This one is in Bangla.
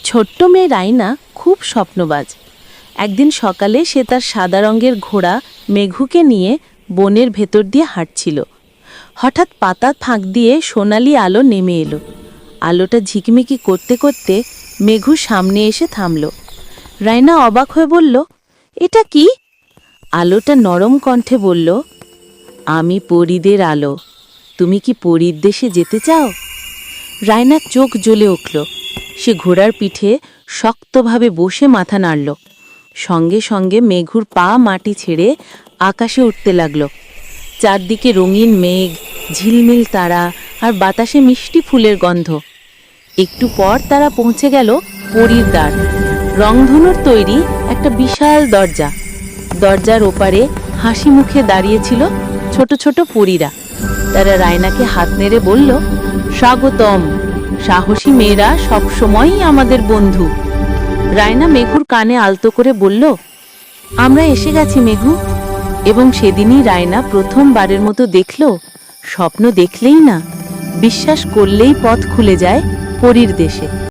ছোট্ট মেয়ে রাইনা খুব স্বপ্নবাজ। একদিন সকালে সে তার সাদা রঙের ঘোড়া মেঘুকে নিয়ে বনের ভেতর দিয়ে হাঁটছিল। হঠাৎ পাতা ফাঁক দিয়ে সোনালি আলো নেমে এলো। আলোটা ঝিকমিকি করতে করতে মেঘু সামনে এসে থামল। রাইনা অবাক হয়ে বলল, এটা কি? আলোটা নরম কণ্ঠে বলল, আমি পরীদের আলো। তুমি কি পরীর দেশে যেতে চাও? রাইনার চোখ জ্বলে উঠল। সে ঘোড়ার পিঠে শক্তভাবে বসে মাথা নাড়ল। সঙ্গে সঙ্গে মেঘুর পা মাটি ছেড়ে আকাশে উঠতে লাগল। চারদিকে রঙিন মেঘ, ঝিলমিল তারা আর বাতাসে মিষ্টি ফুলের গন্ধ। একটু পর তারা পৌঁছে গেল পরীর দ্বার। রংধনুর তৈরি একটা বিশাল দরজা। দরজার ওপারে হাসি মুখে দাঁড়িয়েছিল ছোট ছোট পরীরা। তারা রায়নাকে হাত নেড়ে বলল, স্বাগতম, সাহসী মেয়েরা সবসময়ই আমাদের বন্ধু। রায়না মেঘুর কানে আলতো করে বলল, আমরা এসে গেছি মেঘু। এবং সেদিনই রায়না প্রথমবারের মতো দেখল, স্বপ্ন দেখলেই না, বিশ্বাস করলেই পথ খুলে যায় পরীর দেশে।